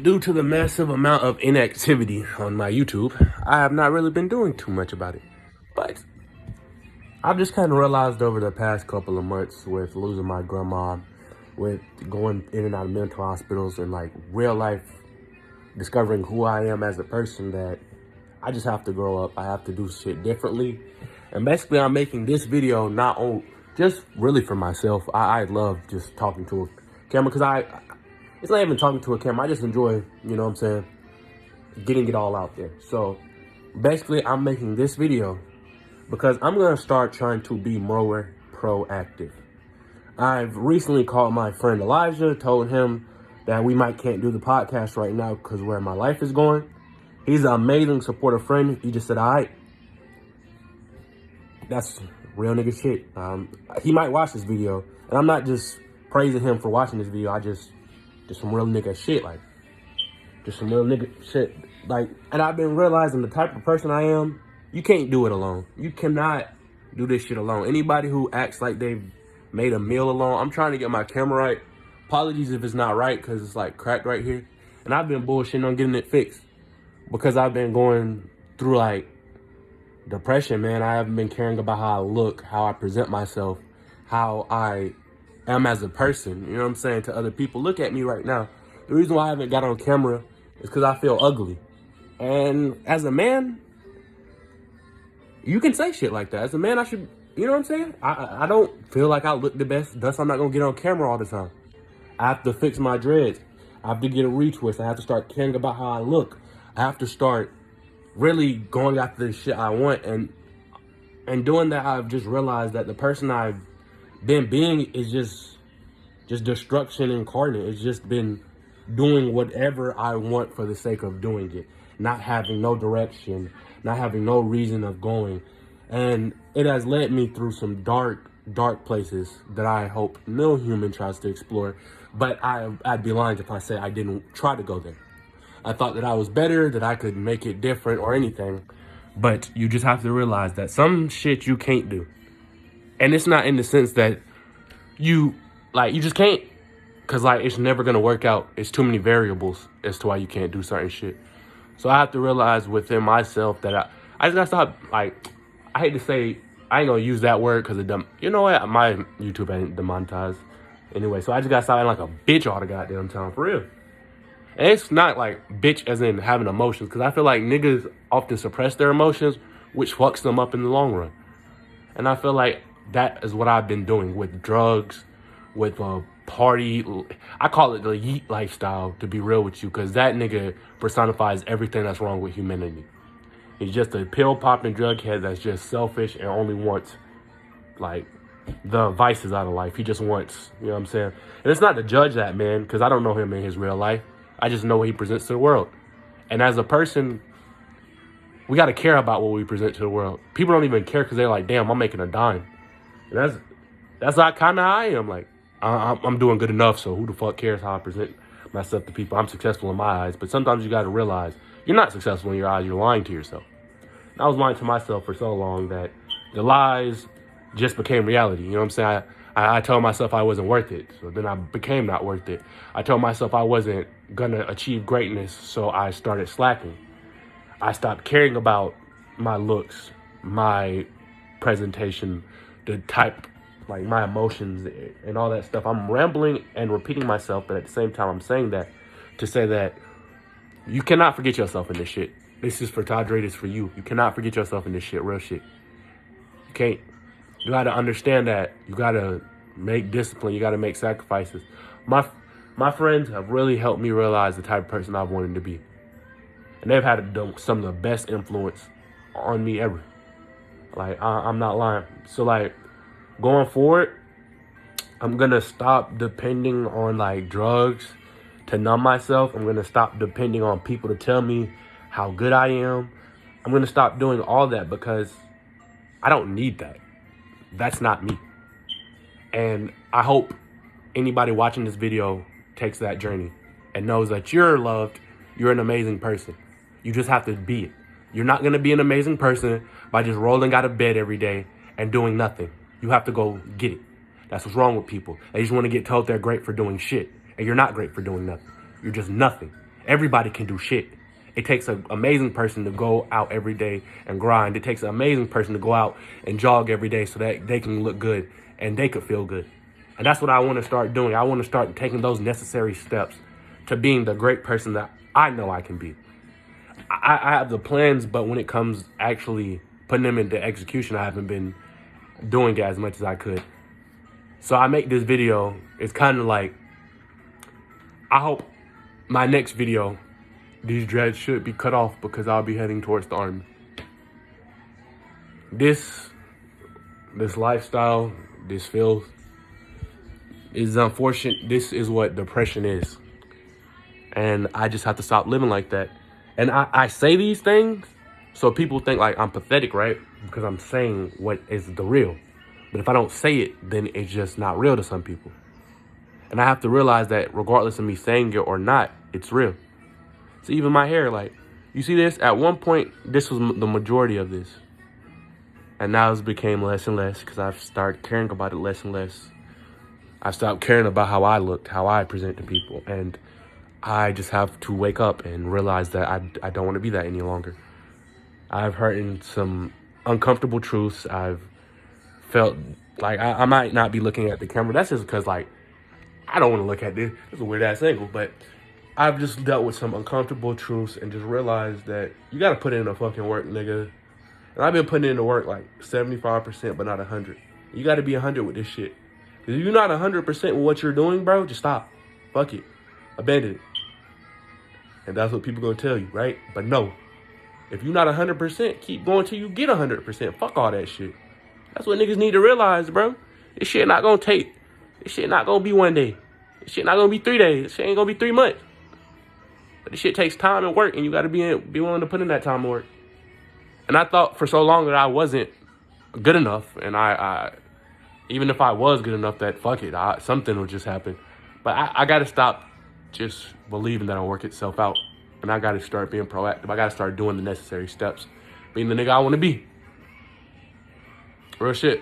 due to the massive amount of inactivity on my YouTube, I have not really been doing too much about it. But I've just kind of realized over the past couple of months with losing my grandma, with going in and out of mental hospitals and like real life discovering who I am as a person, that I just have to grow up. I have to do shit differently. And basically I'm making this video not on just really for myself. I love just talking to a camera because it's not even talking to a camera. I just enjoy, you know what I'm saying, getting it all out there. So basically I'm making this video because I'm going to start trying to be more proactive. I've recently called my friend Elijah, told him that we can't do the podcast right now because where my life is going. He's an amazing supportive friend. He just said, all right. That's real nigga shit. He might watch this video, and I'm not just praising him for watching this video. I just some real nigga shit, like, just some real nigga shit. Like, and I've been realizing the type of person I am, you can't do it alone. You cannot do this shit alone. Anybody who acts like they've made a meal alone, I'm trying to get my camera right. Apologies if it's not right, because it's like cracked right here. And I've been bullshitting on getting it fixed because I've been going through like depression, man. I haven't been caring about how I look, how I present myself, how I am as a person. You know what I'm saying? To other people, look at me right now. The reason why I haven't got on camera is because I feel ugly. And as a man, you can say shit like that. As a man, I should, you know what I'm saying? I don't feel like I look the best. Thus, I'm not going to get on camera all the time. I have to fix my dreads. I have to get a retwist. I have to start caring about how I look. I have to start really going after the shit I want. And doing that, I've just realized that the person I've been being is just destruction incarnate. It's just been doing whatever I want for the sake of doing it. Not having no direction, not having no reason of going. And it has led me through some dark places that I hope no human tries to explore. But I'd be lying if I said I didn't try to go there. I thought that I was better, that I could make it different or anything. But you just have to realize that some shit you can't do. And it's not in the sense that you just can't. Because, like, it's never going to work out. It's too many variables as to why you can't do certain shit. So I have to realize within myself that I just got to stop, like, I hate to say, I ain't going to use that word because you know what? My YouTube ain't demonetized. Anyway, so I just got to stop acting like a bitch all the goddamn time, for real. And it's not like bitch as in having emotions, because I feel like niggas often suppress their emotions, which fucks them up in the long run. And I feel like that is what I've been doing with drugs, with party. I call it the yeet lifestyle, to be real with you, because that nigga personifies everything that's wrong with humanity. He's just a pill-popping drug head that's just selfish and only wants, like, the vices out of life. He just wants, you know what I'm saying? And it's not to judge that man, because I don't know him in his real life. I just know what he presents to the world. And as a person, we got to care about what we present to the world. People don't even care because they're like, damn, I'm making a dime. And that's how kind of I am. Like, I'm doing good enough, so who the fuck cares how I present myself to people? I'm successful in my eyes. But sometimes you got to realize you're not successful in your eyes. You're lying to yourself. And I was lying to myself for so long that the lies just became reality. You know what I'm saying? I told myself I wasn't worth it, so then I became not worth it. I told myself I wasn't gonna achieve greatness, so I started slacking. I stopped caring about my looks, my presentation, the type, like my emotions and all that stuff. I'm rambling and repeating myself, but at the same time I'm saying that to say that you cannot forget yourself in this shit. This is for Tadre, this is for you. You cannot forget yourself in this shit, real shit. You can't. You got to understand that. You got to make discipline. You got to make sacrifices. My friends have really helped me realize the type of person I've wanted to be. And they've had some of the best influence on me ever. Like, I'm not lying. So, like, going forward, I'm going to stop depending on, like, drugs to numb myself. I'm going to stop depending on people to tell me how good I am. I'm going to stop doing all that because I don't need that. That's not me. And I hope anybody watching this video takes that journey and knows that you're loved. You're an amazing person. You just have to be it. You're not going to be an amazing person by just rolling out of bed every day and doing nothing. You have to go get it. That's what's wrong with people. They just want to get told they're great for doing shit. And you're not great for doing nothing. You're just nothing. Everybody can do shit. It takes an amazing person to go out every day and grind. It takes an amazing person to go out and jog every day so that they can look good and they could feel good. And that's what I want to start doing. I want to start taking those necessary steps to being the great person that I know I can be. I have the plans, but when it comes actually putting them into execution, I haven't been doing it as much as I could. So I make this video. It's kind of like, I hope my next video, these dreads should be cut off because I'll be heading towards the army. This lifestyle, this filth is unfortunate. This is what depression is. And I just have to stop living like that. And I say these things so people think like I'm pathetic, right? Because I'm saying what is the real. But if I don't say it, then it's just not real to some people. And I have to realize that regardless of me saying it or not, it's real. So even my hair, like, you see this? At one point, this was the majority of this. And now it's became less and less because I've started caring about it less and less. I stopped caring about how I looked, how I present to people. And I just have to wake up and realize that I don't want to be that any longer. I've heard some uncomfortable truths. I've felt like I might not be looking at the camera. That's just because, like, I don't want to look at this. It's a weird-ass angle. But I've just dealt with some uncomfortable truths and just realized that you got to put in the fucking work, nigga. And I've been putting in the work like 75%, but not 100. You got to be 100 with this shit. If you're not 100% with what you're doing, bro, just stop. Fuck it. Abandon it. And that's what people gonna tell you, right? But no. If you're not 100%, keep going till you get 100%. Fuck all that shit. That's what niggas need to realize, bro. This shit not gonna take. This shit not gonna be one day. This shit not gonna be 3 days. This shit ain't gonna be 3 months. But this shit takes time and work, and you gotta be willing to put in that time and work. And I thought for so long that I wasn't good enough, and I even if I was good enough, that fuck it, something would just happen. But I gotta stop just believing that it'll work itself out. And I gotta start being proactive. I gotta start doing the necessary steps. Being the nigga I wanna be. Real shit.